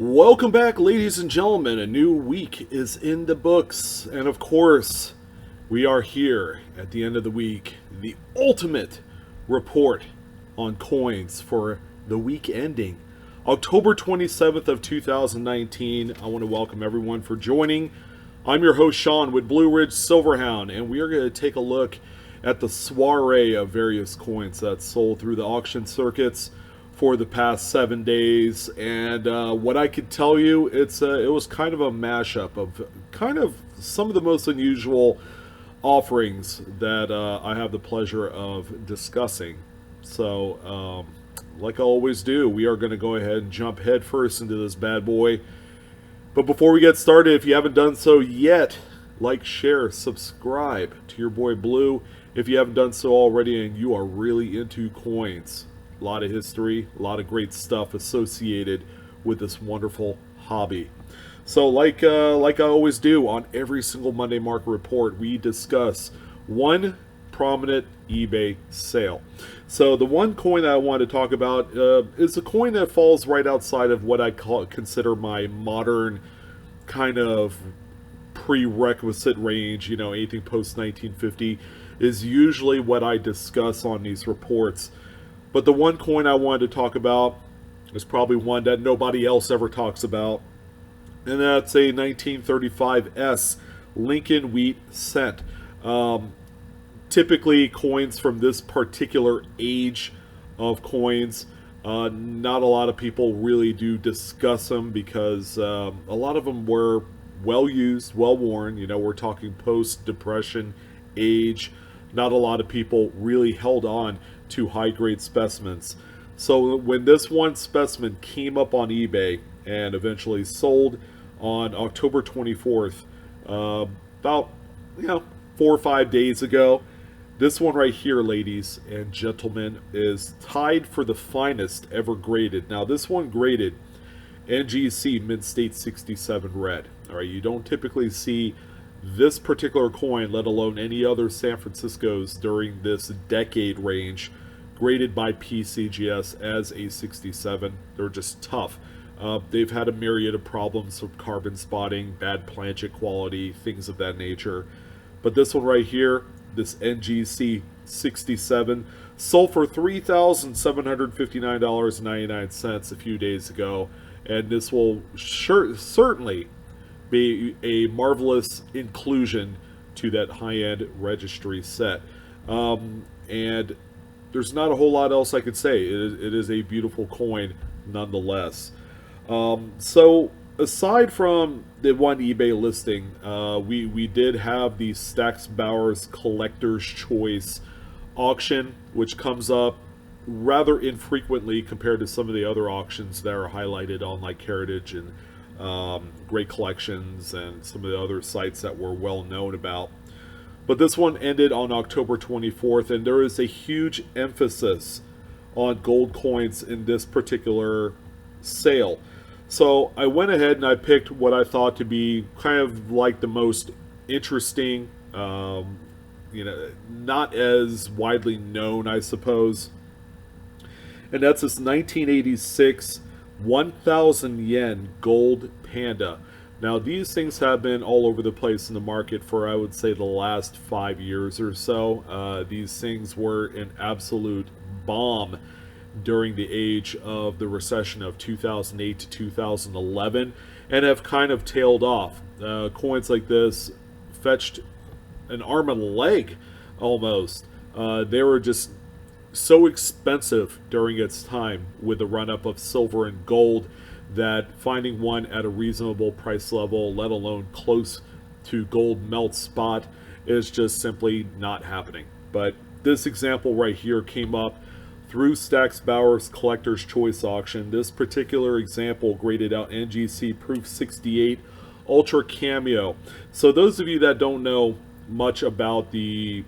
Welcome back, ladies and gentlemen. A new week is in the books. And of course, we are here at the end of the week. The ultimate report on coins for the week ending October 27th of 2019. I want to welcome everyone for joining. I'm your host, Sean, with BlueRidgeSilverhound, and we are going to take a look at the soiree of various coins that sold through the auction circuits for the past 7 days. And what I could tell you, it was kind of a mashup of kind of some of the most unusual offerings that I have the pleasure of discussing. So, like I always do, we are going to go ahead and jump headfirst into this bad boy. But before we get started, if you haven't done so yet, like, share, subscribe to your boy Blue if you haven't done so already and you are really into coins. A lot of history, a lot of great stuff associated with this wonderful hobby. So like I always do on every single Monday Market Report, we discuss one prominent eBay sale. So the one coin that I want to talk about is a coin that falls right outside of what I consider my modern kind of prerequisite range. You know, anything post 1950 is usually what I discuss on these reports. But the one coin I wanted to talk about is probably one that nobody else ever talks about, and that's a 1935 Lincoln Wheat cent. Typically, coins from this particular age of coins, not a lot of people really do discuss them because a lot of them were well used, well worn. You know, we're talking post-Depression age. Not a lot of people really held on to high-grade specimens. So when this one specimen came up on eBay and eventually sold on October 24th, about 4 or 5 days ago, this one right here, ladies and gentlemen, is tied for the finest ever graded. Now this one graded NGC Mint State 67 red. All right, you don't typically see this particular coin, let alone any other San Francisco's during this decade range, graded by PCGS as a 67. They're just tough. They've had a myriad of problems with carbon spotting, bad planchet quality, things of that nature. But this one right here, this NGC 67, sold for $3,759.99 a few days ago. And this will certainly be a marvelous inclusion to that high-end registry set. And there's not a whole lot else I could say. It is a beautiful coin nonetheless. So aside from the one eBay listing, we did have the Stack's Bowers Collector's Choice auction, which comes up rather infrequently compared to some of the other auctions that are highlighted on like Heritage and Great Collections and some of the other sites that we're well known about. But this one ended on October 24th, and there is a huge emphasis on gold coins in this particular sale. So I went ahead and I picked what I thought to be kind of like the most interesting, not as widely known, I suppose. And that's this 1986 1,000 yen gold panda. Now, these things have been all over the place in the market for, I would say, the last 5 years or so. These things were an absolute bomb during the age of the recession of 2008 to 2011 and have kind of tailed off. Coins like this fetched an arm and a leg almost. They were just so expensive during its time with the run-up of silver and gold that finding one at a reasonable price level, let alone close to gold melt spot, is just simply not happening. But this example right here came up through Stack's Bowers Collector's Choice auction. This particular example graded out NGC Proof 68 Ultra Cameo. So those of you that don't know much about the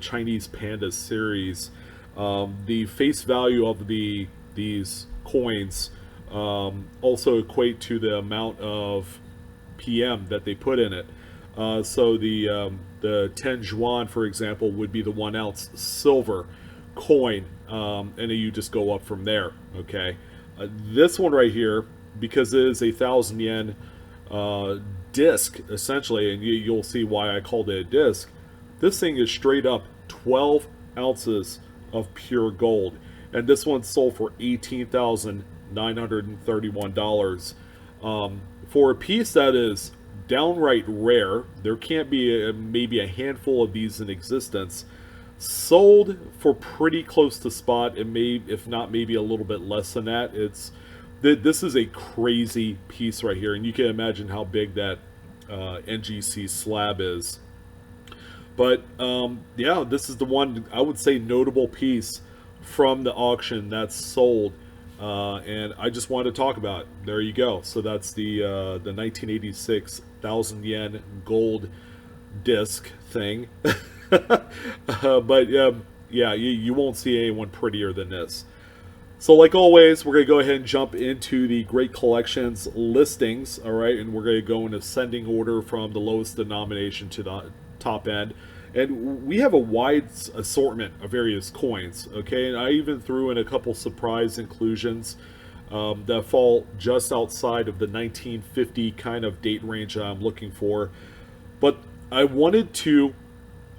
Chinese Panda series, the face value of these coins also equate to the amount of PM that they put in it. So the 10 yuan, for example, would be the 1 ounce silver coin, and then you just go up from there. Okay, this one right here because it is a 1,000 yen disc, essentially, and you'll see why I called it a disc. This thing is straight up 12 ounces of pure gold. And this one sold for $18,931. For a piece that is downright rare, there can't be maybe a handful of these in existence. Sold for pretty close to spot, and if not, maybe a little bit less than that. This is a crazy piece right here, and you can imagine how big that NGC slab is. But yeah, this is the one I would say notable piece from the auction that's sold, and I just wanted to talk about it. There you go. So that's the 1986 1,000 yen gold disc thing. But yeah, you won't see anyone prettier than this. So like always, we're going to go ahead and jump into the Great Collections listings, all right? And we're going to go in ascending order from the lowest denomination to the top end. And we have a wide assortment of various coins, okay? And I even threw in a couple surprise inclusions that fall just outside of the 1950 kind of date range that I'm looking for. But I wanted to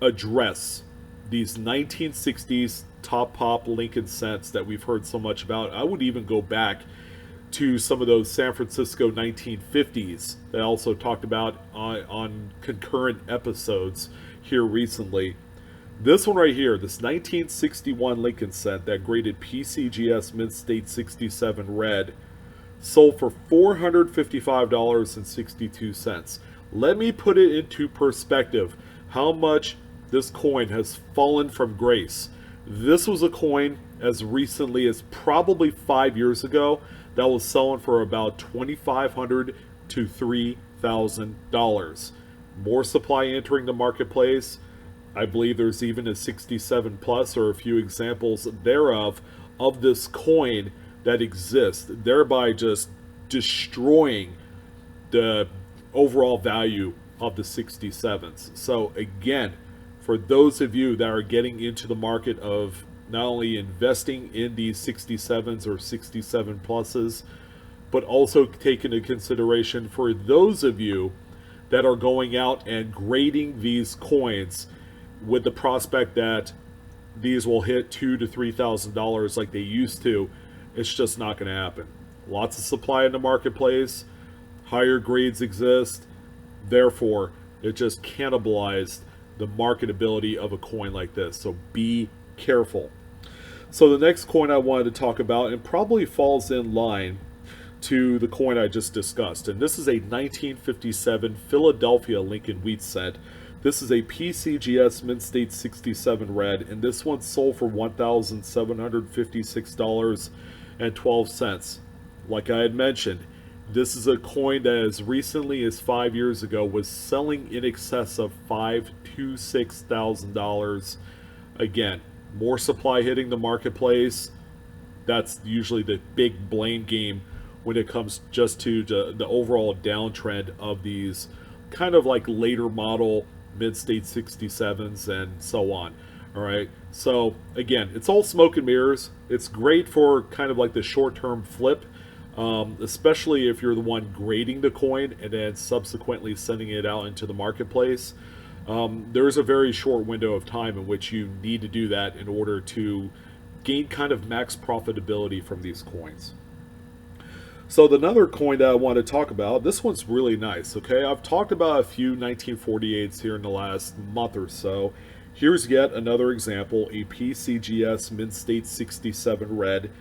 address these 1960s top pop Lincoln cents that we've heard so much about. I would even go back to some of those San Francisco 1950s that I also talked about on concurrent episodes here recently. This one right here, this 1961 Lincoln cent that graded PCGS Mint State 67 red, sold for $455.62. Let me put it into perspective how much this coin has fallen from grace. This was a coin as recently as probably 5 years ago that was selling for about $2,500 to $3,000. More supply entering the marketplace. I believe there's even a 67 plus or a few examples thereof of this coin that exists, thereby just destroying the overall value of the 67s. So again, for those of you that are getting into the market of not only investing in these 67s or 67 pluses, but also take into consideration for those of you that are going out and grading these coins with the prospect that these will hit $2,000 to $3,000 like they used to, it's just not going to happen. Lots of supply in the marketplace, higher grades exist, therefore it just cannibalized the marketability of a coin like this. So be careful. So the next coin I wanted to talk about, and probably falls in line to the coin I just discussed, and this is a 1957 Philadelphia Lincoln wheat cent. This is a PCGS Mint State 67 red, and this one sold for $1,756.12. Like I had mentioned, this is a coin that as recently as 5 years ago was selling in excess of $5,000 to $6,000. Again, more supply hitting the marketplace. That's usually the big blame game when it comes just to the overall downtrend of these kind of like later model mid-state 67s and so on. All right, so again, it's all smoke and mirrors. It's great for kind of like the short-term flip, especially if you're the one grading the coin and then subsequently sending it out into the marketplace. There's a very short window of time in which you need to do that in order to gain kind of max profitability from these coins. So another coin that I want to talk about, this one's really nice, okay? I've talked about a few 1948s here in the last month or so. Here's yet another example, a PCGS Mint State 67 red.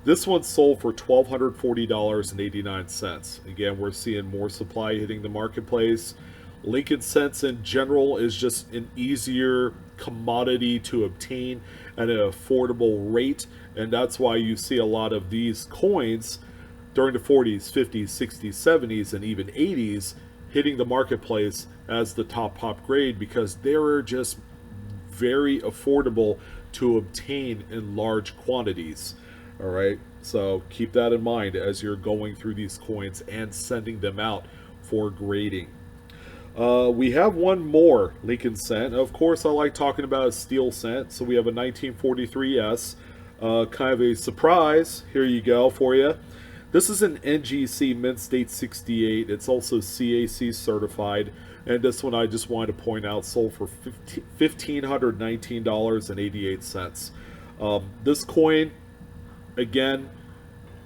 This one sold for $1,240.89. Again, we're seeing more supply hitting the marketplace. Lincoln cents in general is just an easier commodity to obtain at an affordable rate, and that's why you see a lot of these coins during the 40s, 50s, 60s, 70s, and even 80s hitting the marketplace as the top pop grade because they're just very affordable to obtain in large quantities. All right, so keep that in mind as you're going through these coins and sending them out for grading. We have one more Lincoln cent. Of course, I like talking about a steel cent. So we have a 1943S, kind of a surprise. Here you go for you. This is an NGC Mint State 68. It's also CAC certified. And this one I just wanted to point out sold for $1,519.88. This coin, again,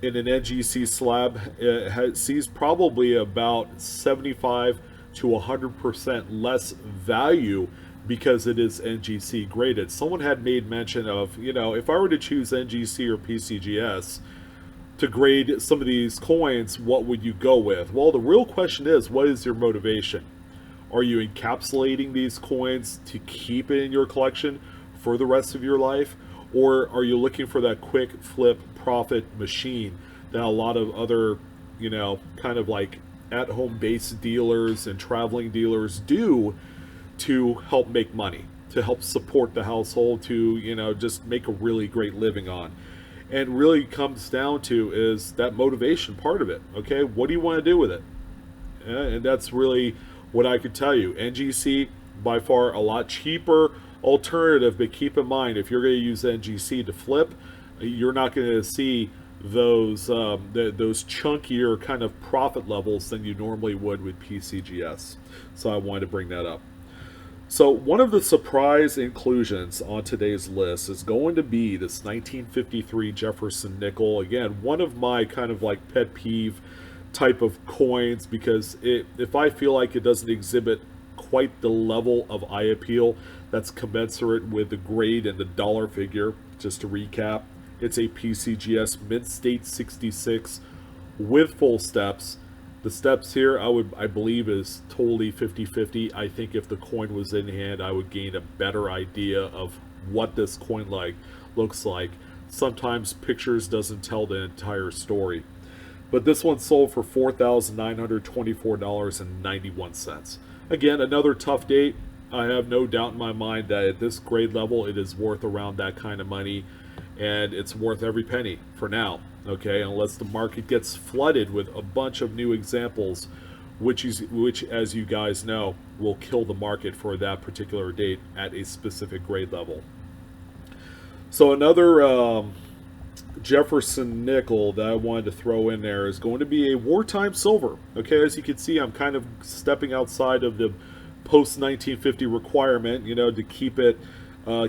in an NGC slab, sees probably about 75 to 100% less value because it is NGC graded. Someone had made mention of, if I were to choose NGC or PCGS to grade some of these coins, what would you go with? Well, the real question is, what is your motivation? Are you encapsulating these coins to keep it in your collection for the rest of your life? Or are you looking for that quick flip profit machine that a lot of other, kind of like at-home based dealers and traveling dealers do to help make money, to help support the household, to, just make a really great living on? And really comes down to is that motivation part of it. Okay, what do you want to do with it? And that's really what I could tell you. NGC, by far a lot cheaper alternative, but keep in mind, if you're going to use NGC to flip, you're not going to see those chunkier kind of profit levels than you normally would with PCGS. So I wanted to bring that up. So one of the surprise inclusions on today's list is going to be this 1953 Jefferson nickel. Again, one of my kind of like pet peeve type of coins, because if I feel like it doesn't exhibit quite the level of eye appeal that's commensurate with the grade and the dollar figure, just to recap, it's a PCGS Mint State 66 with full steps. The steps here, I believe, is totally 50-50. I think if the coin was in hand, I would gain a better idea of what this coin looks like. Sometimes pictures doesn't tell the entire story. But this one sold for $4,924.91. Again, another tough date. I have no doubt in my mind that at this grade level, it is worth around that kind of money. And it's worth every penny for now. Okay, unless the market gets flooded with a bunch of new examples, which as you guys know, will kill the market for that particular date at a specific grade level. So another Jefferson nickel that I wanted to throw in there is going to be a wartime silver. Okay, as you can see, I'm kind of stepping outside of the post-1950 requirement, to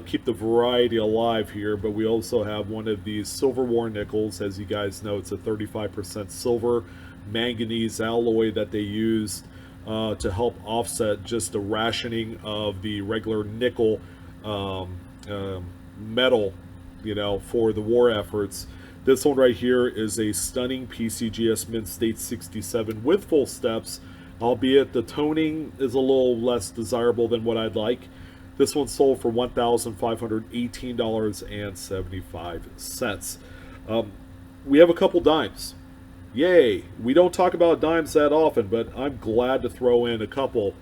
keep the variety alive here. But we also have one of these Silver War nickels. As you guys know, it's a 35% silver manganese alloy that they used to help offset just the rationing of the regular nickel metal, for the war efforts. This one right here is a stunning PCGS Mint State 67 with full steps, albeit the toning is a little less desirable than what I'd like. This one sold for $1,518.75. We have a couple dimes. Yay! We don't talk about dimes that often, but I'm glad to throw in a couple.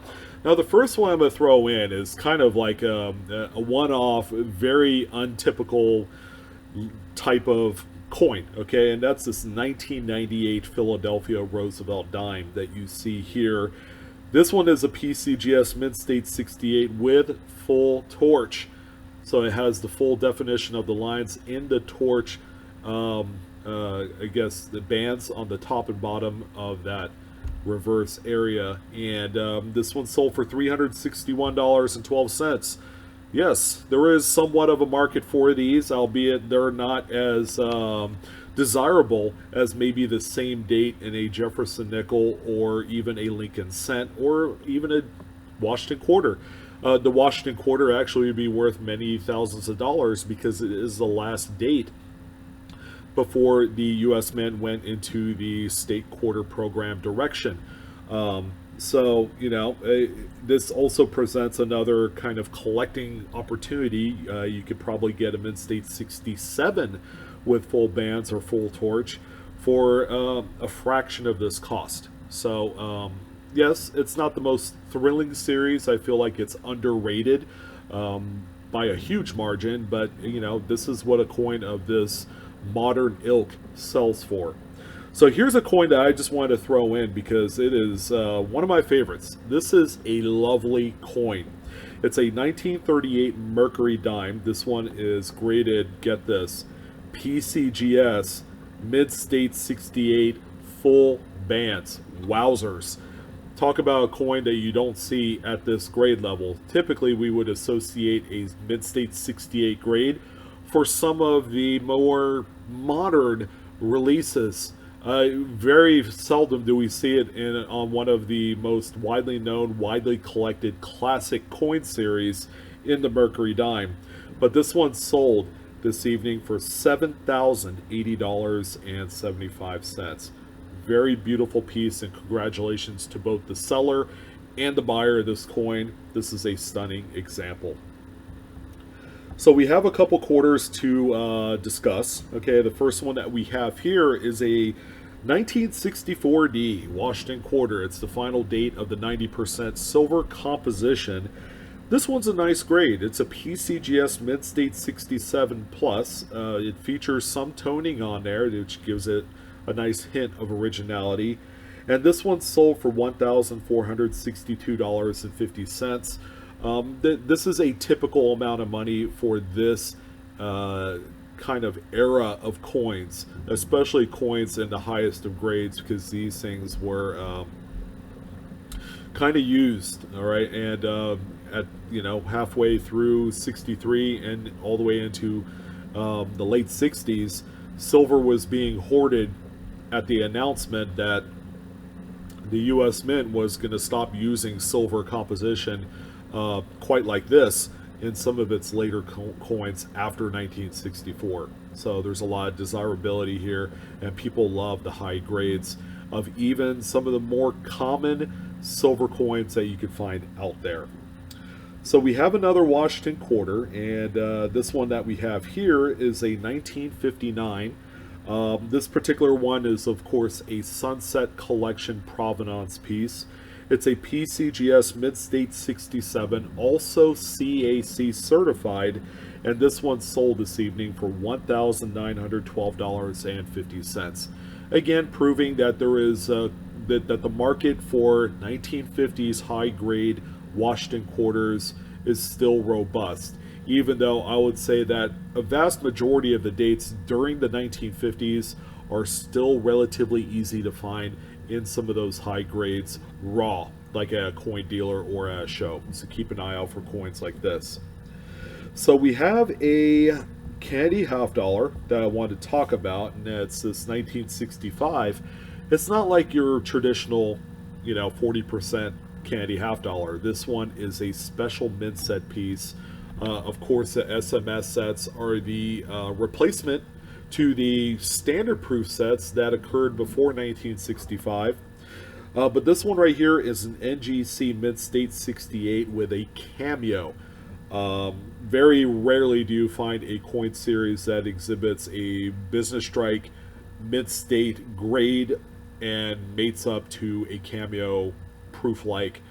Now, the first one I'm going to throw in is kind of like a one-off, very untypical type of coin, okay? And that's this 1998 Philadelphia Roosevelt dime that you see here. This one is a PCGS Mint State 68 with full torch. So it has the full definition of the lines in the torch, I guess the bands on the top and bottom of that reverse area. And this one sold for $361.12. Yes, there is somewhat of a market for these, albeit they're not as desirable as maybe the same date in a Jefferson nickel or even a Lincoln cent or even a Washington quarter. The Washington quarter actually would be worth many thousands of dollars because it is the last date before the U.S. Mint went into the state quarter program direction. So, this also presents another kind of collecting opportunity. You could probably get a Mint State 67 with full bands or full torch for a fraction of this cost. So, yes, it's not the most thrilling series. I feel like it's underrated by a huge margin, but, this is what a coin of this modern ilk sells for. So here's a coin that I just wanted to throw in because it is one of my favorites. This is a lovely coin. It's a 1938 Mercury dime. This one is graded, get this, PCGS Mid-State 68 full bands. Wowzers. Talk about a coin that you don't see at this grade level. Typically, we would associate a Mid-State 68 grade for some of the more modern releases. Very seldom do we see it on one of the most widely known, widely collected classic coin series in the Mercury Dime. But this one sold this evening for $7,080.75. Very beautiful piece, and congratulations to both the seller and the buyer of this coin. This is a stunning example. So we have a couple quarters to discuss. Okay, the first one that we have here is a 1964D Washington quarter. It's the final date of the 90% silver composition. This one's a nice grade. It's a PCGS Mid-State 67 Plus. It features some toning on there, which gives it a nice hint of originality. And this one sold for $1,462.50. This is a typical amount of money for this kind of era of coins, especially coins in the highest of grades, because these things were kind of used, all right, and at halfway through 63 and all the way into the late 60s, silver was being hoarded at the announcement that the U.S. Mint was going to stop using silver composition quite like this in some of its later coins after 1964. So there's a lot of desirability here, and people love the high grades of even some of the more common silver coins that you could find out there. So we have another Washington quarter, and this one that we have here is a 1959. This particular one is, of course, a Sunset Collection provenance piece. It's a PCGS Mid-State 67, also CAC certified, and this one sold this evening for $1,912.50. Again, proving that there is that the market for 1950s high-grade Washington quarters is still robust, even though I would say that a vast majority of the dates during the 1950s are still relatively easy to find in some of those high grades raw, like at a coin dealer or at a show. So keep an eye out for coins like this. So we have a candy half dollar that I wanted to talk about, and it's this 1965. It's not like your traditional, 40% candy half dollar. This one is a special mint set piece. Of course, the SMS sets are the replacement to the standard proof sets that occurred before 1965. But this one right here is an NGC Mid-State 68 with a cameo. Very rarely do you find a coin series that exhibits a business strike Mid-State grade and mates up to a cameo proof-like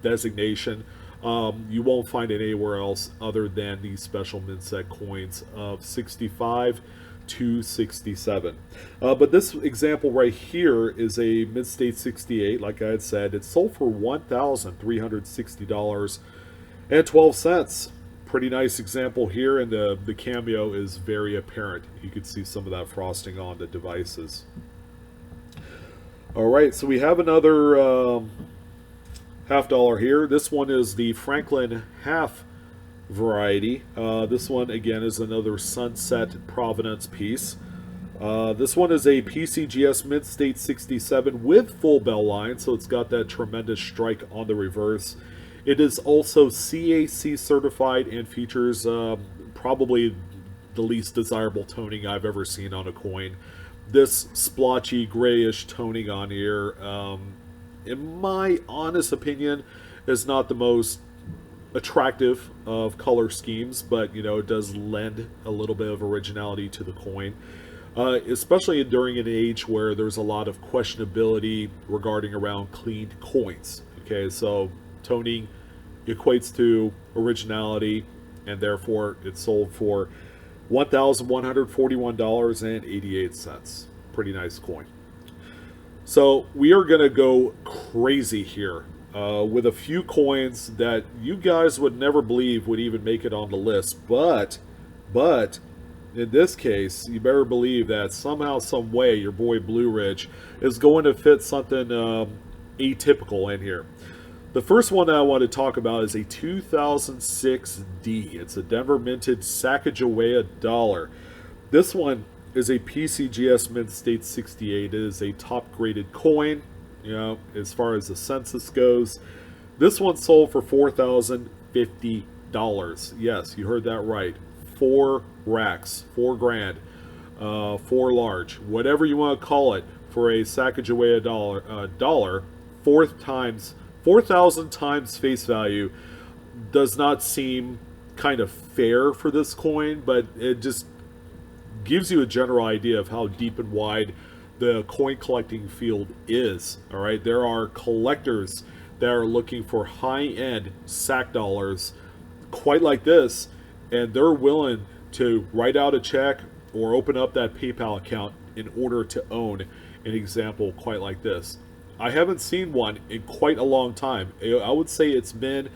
designation. You won't find it anywhere else other than these special mint set coins of 65 to 67. But this example right here is a Mid-State 68. Like I had said, it sold for $1,360.12. Pretty nice example here, and the cameo is very apparent. You could see some of that frosting on the devices. All right, so we have another half dollar here. This one is the Franklin half variety. This one again is another Sunset provenance piece. This one is a PCGS Mid-State 67 with full bell line, so it's got that tremendous strike on the reverse. It is also CAC certified and features probably the least desirable toning I've ever seen on a coin. This splotchy grayish toning on here, in my honest opinion, is not the most attractive of color schemes, but it does lend a little bit of originality to the coin, especially during an age where there's a lot of questionability regarding around cleaned coins. Okay, so toning equates to originality, and therefore it's sold for $1,141.88. Pretty nice coin. So we are going to go crazy here with a few coins that you guys would never believe would even make it on the list. But in this case, you better believe that somehow, some way, your boy Blue Ridge is going to fit something atypical in here. The first one that I want to talk about is a 2006 D. It's a Denver minted Sacagawea dollar. This one is a PCGS Mint State 68. It is a top graded coin, you know, as far as the census goes. This one sold for $4,050. Yes, you heard that right. 4 racks, 4 grand, 4 large, whatever you want to call it, for a Sacagawea dollar, 4,000 times face value does not seem kind of fair for this coin, but it just gives you a general idea of how deep and wide the coin collecting field is. All right, there are collectors that are looking for high-end sack dollars quite like this, and they're willing to write out a check or open up that PayPal account in order to own an example quite like this. I haven't seen one in quite a long time. I would say it's been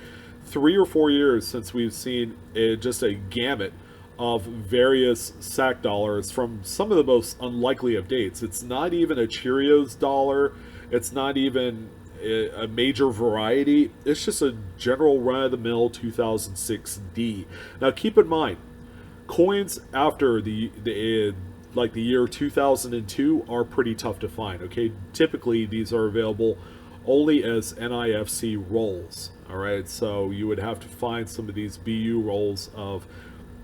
3 or 4 years since we've seen just a gamut of various sack dollars from some of the most unlikely of dates. It's not even a Cheerios dollar. It's not even a major variety. It's just a general run-of-the-mill 2006 D. Now keep in mind, coins after the like the year 2002 are pretty tough to find. Okay, typically these are available only as NIFC rolls. All right, so you would have to find some of these BU rolls of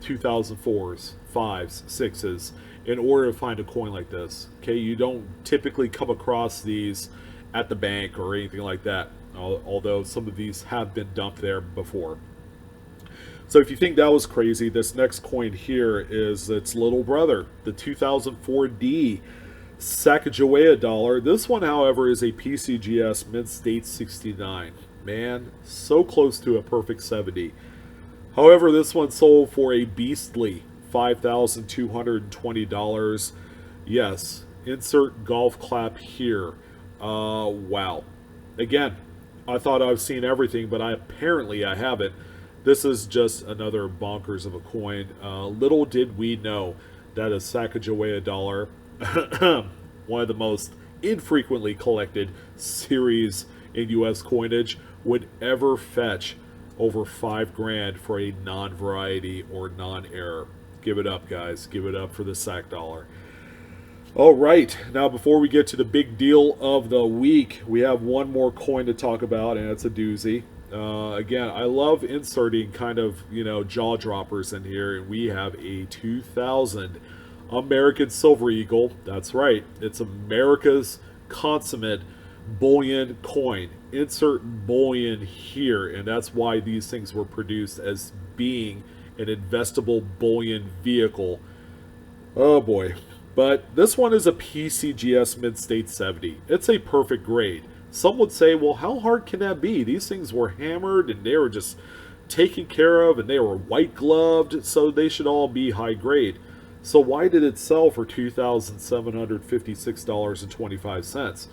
2004s, 5s, 6s in order to find a coin like this. Okay, you don't typically come across these at the bank or anything like that, although some of these have been dumped there before. So if you think that was crazy, this next coin here is its little brother, the 2004 D Sacagawea dollar. This one, however, is a PCGS Mint State 69. Man, so close to a perfect 70. However, this one sold for a beastly $5,220. Yes, insert golf clap here. Wow. Again, I thought I've seen everything, but apparently I haven't. This is just another bonkers of a coin. Little did we know that a Sacagawea dollar, one of the most infrequently collected series in U.S. coinage, would ever fetch over 5 grand for a non-variety or non-error. Give it up, guys. Give it up for the Sac dollar. All right, now before we get to the big deal of the week, we have one more coin to talk about, and it's a doozy. Again, I love inserting kind of, jaw droppers in here, and we have a 2000 American Silver Eagle. That's right, it's America's consummate bullion coin. Insert bullion here, and that's why these things were produced as being an investable bullion vehicle. Oh boy. But this one is a PCGS Mint State 70. It's a perfect grade. Some would say, well, how hard can that be? These things were hammered and they were just taken care of and they were white gloved, so they should all be high grade. So why did it sell for $2,756.25?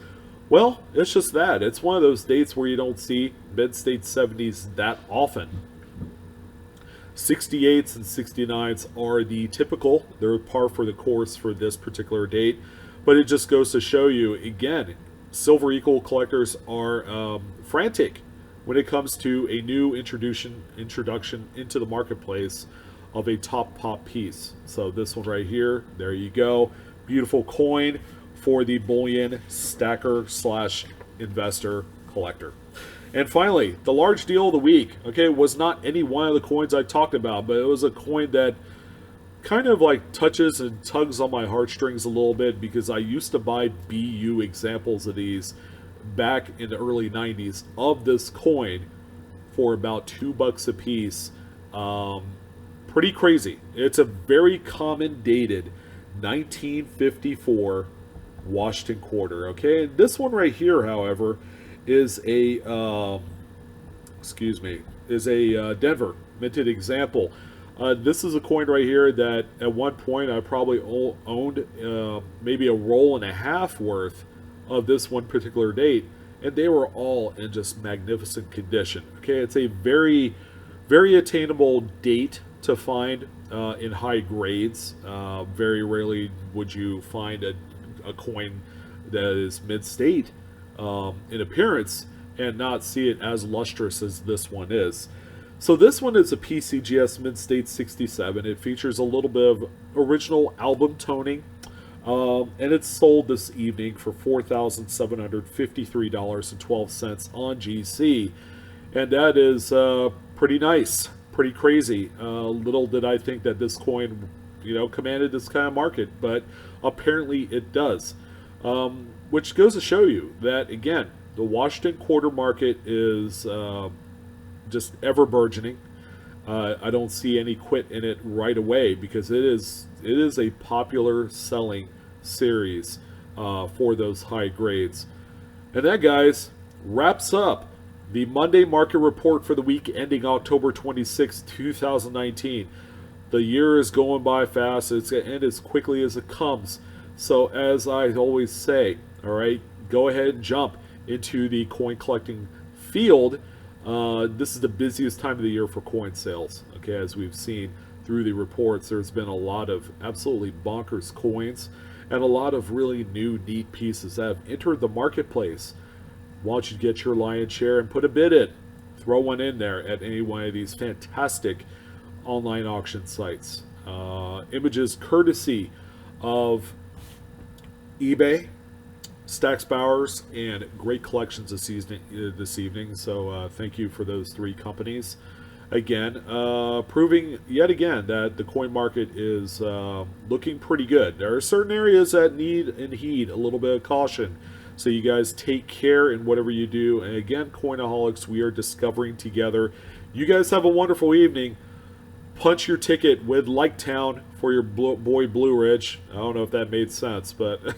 Well, it's just that. It's one of those dates where you don't see Mint State 70s that often. 68s and 69s are the typical. They're par for the course for this particular date. But it just goes to show you, again, Silver Eagle collectors are frantic when it comes to a new introduction into the marketplace of a top pop piece. So this one right here, there you go. Beautiful coin for the bullion stacker / investor collector. And finally, the large deal of the week, okay, was not any one of the coins I talked about, but it was a coin that kind of like touches and tugs on my heartstrings a little bit because I used to buy BU examples of these back in the early 90s of this coin for about $2 a piece. Pretty crazy. It's a very common dated 1954 Washington quarter, okay? And this one right here, however, is a Denver minted example. This is a coin right here that at one point I probably owned maybe a roll and a half worth of this one particular date, and they were all in just magnificent condition. Okay, it's a very, very attainable date to find in high grades. Very rarely would you find a coin that is mid-state in appearance and not see it as lustrous as this one is. So this one is a PCGS Mid-State 67. It features a little bit of original album toning, and it's sold this evening for $4,753.12 on GC, and that is pretty nice, pretty crazy. Little did I think that this coin, commanded this kind of market, but apparently it does. Which goes to show you that, again, the Washington quarter market is just ever burgeoning. I don't see any quit in it right away because it is a popular selling series for those high grades. And that, guys, wraps up the Monday market report for the week ending October 26, 2019. The year is going by fast. It's going to end as quickly as it comes. So as I always say, all right, go ahead and jump into the coin collecting field. This is the busiest time of the year for coin sales. Okay, as we've seen through the reports, there's been a lot of absolutely bonkers coins and a lot of really new, neat pieces that have entered the marketplace. Why don't you get your lion's share and put a bid in? Throw one in there at any one of these fantastic online auction sites. Images courtesy of eBay, Stax Bowers, and great collections this evening. So thank you for those three companies. Again, proving yet again that the coin market is looking pretty good. There are certain areas that need and heed a little bit of caution. So you guys take care in whatever you do. And again, Coinaholics, we are discovering together. You guys have a wonderful evening. Punch your ticket with Liketown for your boy Blue Ridge. I don't know if that made sense, but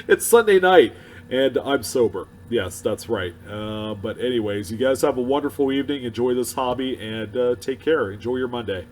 it's Sunday night and I'm sober. Yes, that's right. But anyways, you guys have a wonderful evening. Enjoy this hobby and take care. Enjoy your Monday.